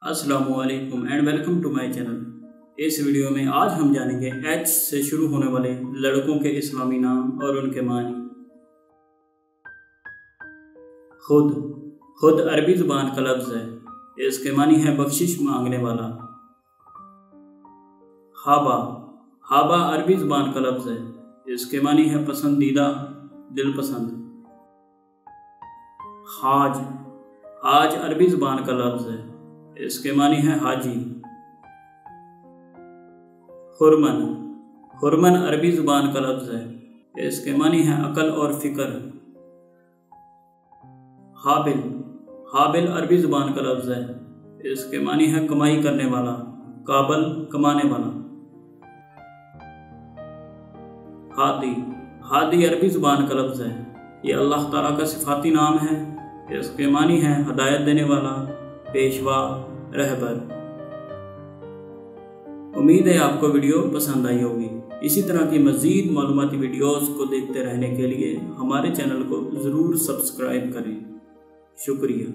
अस्सलामुअलैकुम and welcome to my channel. इस video में आज हम जानेंगे एच से शुरू होने वाले लड़कों के इस्लामी नाम और उनके मानी। खुद खुद अरबी ज़ुबान का लफ्ज़ है, इसके मानी है बख्शिश मांगने वाला। हाबा हाबा अरबी ज़ुबान का लफ्ज़ है, इसके मानी है पसंदीदा, दिलपसंद। हाज हाज अरबी ज़ुबान का लफ्ज़ है, इसके मानी है हाजी। हुरमन हुरमन अरबी ज़ुबान का लफ्ज़ है, इसके मानी है अकल और फ़िक्र। हाबिल हाबिल अरबी ज़ुबान का लफ्ज़ है, इसके मानी है कमाई करने वाला, काबल कमाने वाला। हादी हादी अरबी ज़ुबान का लफ्ज़ है, ये अल्लाह ताला का सिफाती नाम है, इसके मानी है हदायत देने वाला, पेशवा, रहबर। उम्मीद है आपको वीडियो पसंद आई होगी। इसी तरह की मज़ीद मालूमाती वीडियोस को देखते रहने के लिए हमारे चैनल को ज़रूर सब्सक्राइब करें। शुक्रिया।